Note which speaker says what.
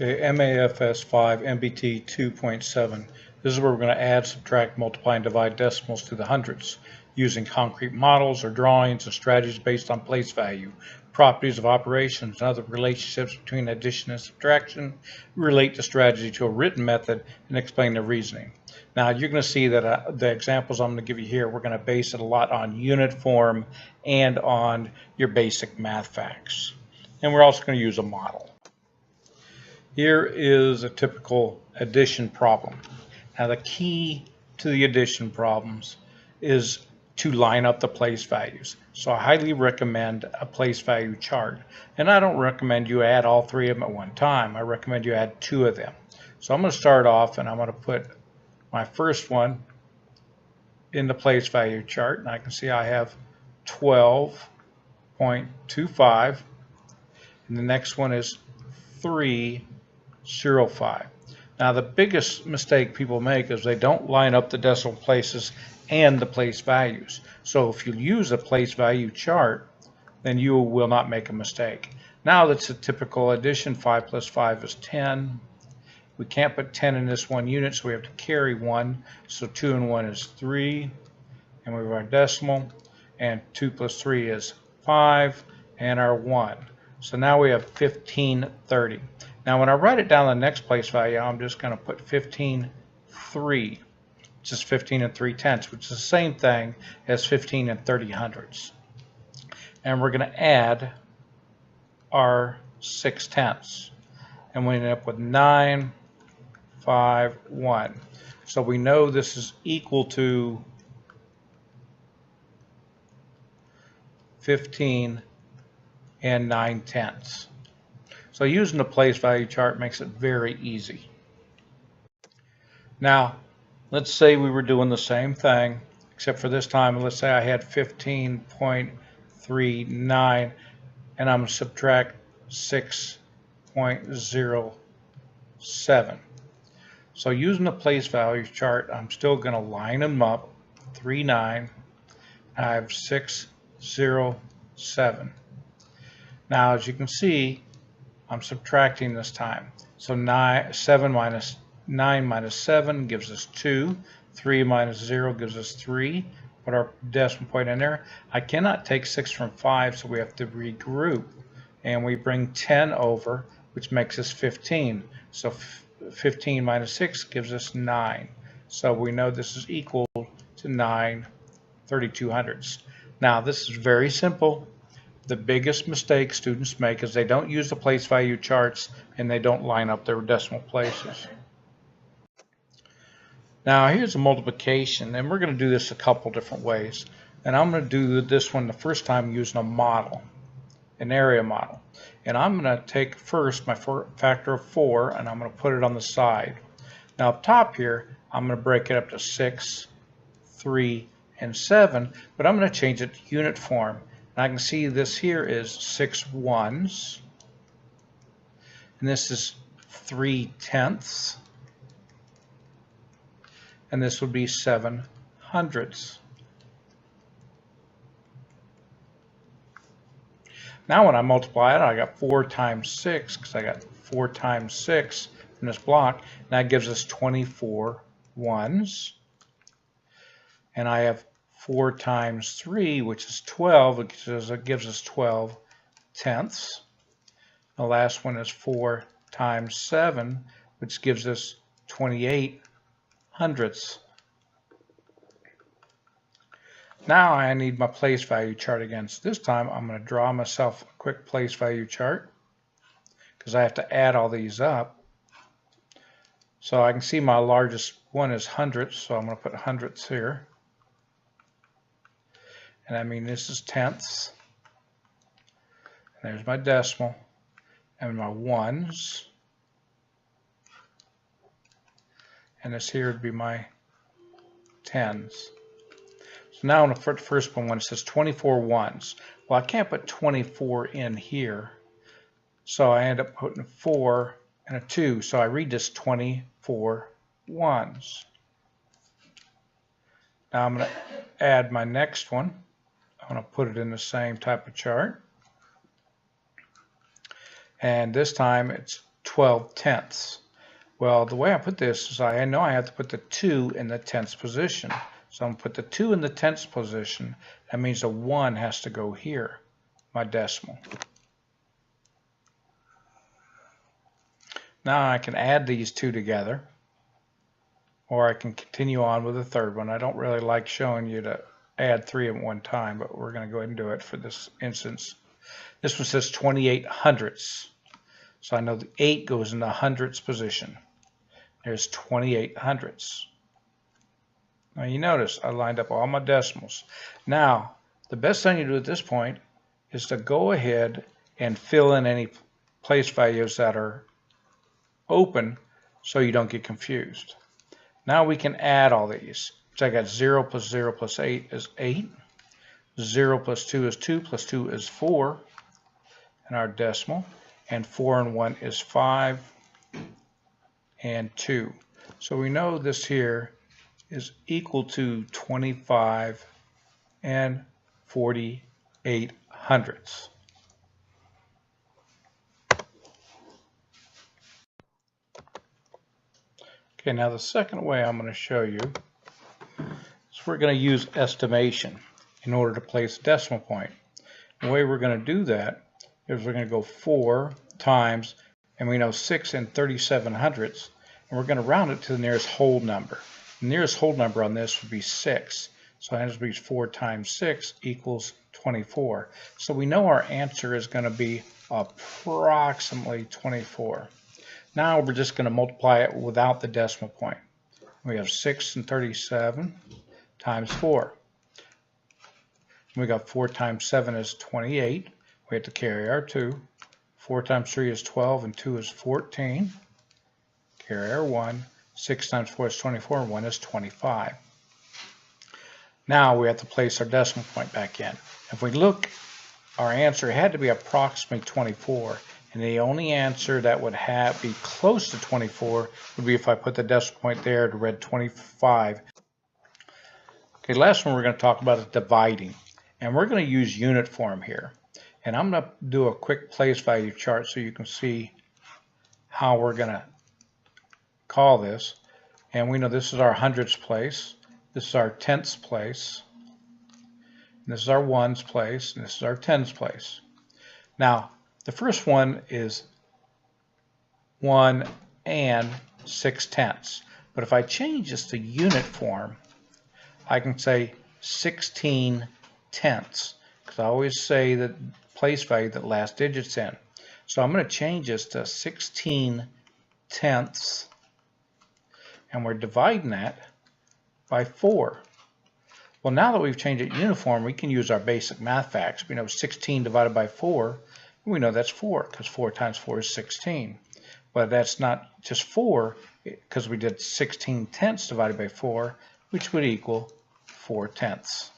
Speaker 1: Okay, MAFS 5, NBT 2.7. This is where we're going to add, subtract, multiply, and divide decimals to the hundreds using concrete models or drawings and strategies based on place value, properties of operations, and other relationships between addition and subtraction. Relate the strategy to a written method and explain the reasoning. Now you're going to see that the examples I'm going to give you here, we're going to base it a lot on unit form and on your basic math facts. And we're also going to use a model. Here is a typical addition problem. Now the key to the addition problems is to line up the place values. So I highly recommend a place value chart. And I don't recommend you add all three of them at one time. I recommend you add two of them. So I'm going to start off and I'm going to put my first one in the place value chart. And I can see I have 12.25. And the next one is 3.05. Now the biggest mistake people make is they don't line up the decimal places and the place values. So if you use a place value chart, then you will not make a mistake. Now that's a typical addition. 5 plus 5 is 10. We can't put 10 in this one unit, so we have to carry 1. So 2 and 1 is 3. And we have our decimal. And 2 plus 3 is 5. And our 1. So now we have 1530. Now when I write it down the next place value, I'm just going to put 15.3, which is 15 and 3/10, which is the same thing as 15 and 30 hundredths. And we're going to add our 6/10. And we end up with 951. So we know this is equal to 15 and 9/10. So using the place value chart makes it very easy. Now, let's say we were doing the same thing, except for this time, let's say I had 15.39, and I'm going to subtract 6.07. So using the place value chart, I'm still going to line them up, 39, I have 607. Now, as you can see, I'm subtracting this time. So 9 minus 7 gives us 2. 3 minus 0 gives us 3. Put our decimal point in there. I cannot take 6 from 5, so we have to regroup. And we bring 10 over, which makes us 15. So 15 minus 6 gives us 9. So we know this is equal to 9/32 hundredths. Now this is very simple. The biggest mistake students make is they don't use the place value charts and they don't line up their decimal places. Now here's a multiplication, and we're going to do this a couple different ways. And I'm going to do this one the first time using a model, an area model. And I'm going to take first my factor of 4 and I'm going to put it on the side. Now up top here, I'm going to break it up to 6, 3, and 7, but I'm going to change it to unit form. I can see this here is 6 ones, and this is 3/10, and this would be 7 hundredths. Now when I multiply it, I got 4 times 6, because I got 4 times 6 in this block, and that gives us 24 ones, and I have 4 times 3, which is 12, because it gives us 12/10. The last one is 4 times 7, which gives us 28 hundredths. Now I need my place value chart again. So this time I'm going to draw myself a quick place value chart, because I have to add all these up. So I can see my largest one is hundredths, so I'm going to put hundredths here. And I mean, this is tenths. And there's my decimal. And my ones. And this here would be my tens. So now on the first one, when it says 24 ones, well, I can't put 24 in here. So I end up putting a 4 and a 2. So I read this 24 ones. Now I'm going to add my next one. I'm going to put it in the same type of chart. And this time it's 12 tenths. Well, the way I put this is I know I have to put the 2 in the tenths position. So I'm going to put the 2 in the tenths position. That means the 1 has to go here, my decimal. Now I can add these two together, or I can continue on with the third one. I don't really like showing you to add 3 at one time, but we're going to go ahead and do it for this instance. This one says 28 hundredths. So I know the 8 goes in the hundredths position. There's 28 hundredths. Now you notice I lined up all my decimals. Now, the best thing to do at this point is to go ahead and fill in any place values that are open so you don't get confused. Now we can add all these. So I got 0 plus 0 plus 8 is 8. 0 plus 2 is 2 plus 2 is 4 in our decimal. And 4 and 1 is 5 and 2. So we know this here is equal to 25 and 48 hundredths. Okay, now the second way I'm going to show you is we're going to use estimation in order to place a decimal point. The way we're going to do that is we're going to go 4 times, and we know 6 and 37 hundredths, and we're going to round it to the nearest whole number. The nearest whole number on this would be 6. So that means 4 times 6 equals 24. So we know our answer is going to be approximately 24. Now we're just going to multiply it without the decimal point. We have 6 and 37 times 4. We got 4 times 7 is 28. We have to carry our 2. 4 times 3 is 12 and 2 is 14. Carry our 1. 6 times 4 is 24 and 1 is 25. Now we have to place our decimal point back in. If we look, our answer had to be approximately 24. And the only answer that would be close to 24 would be if I put the decimal point there to read 25. Okay, last one we're going to talk about is dividing. And we're going to use unit form here. And I'm going to do a quick place value chart so you can see how we're going to call this. And we know this is our hundredths place. This is our tenths place. And this is our ones place. And this is our tens place. Now, the first one is 1 and 6 tenths. But if I change this to unit form, I can say 16 tenths. Because I always say the place value that last digit's in. So I'm going to change this to 16 tenths. And we're dividing that by 4. Well, now that we've changed it uniform, we can use our basic math facts. We know 16 divided by 4. We know that's 4 because 4 times 4 is 16. But that's not just 4 because we did 16 tenths divided by 4, which would equal 4 tenths.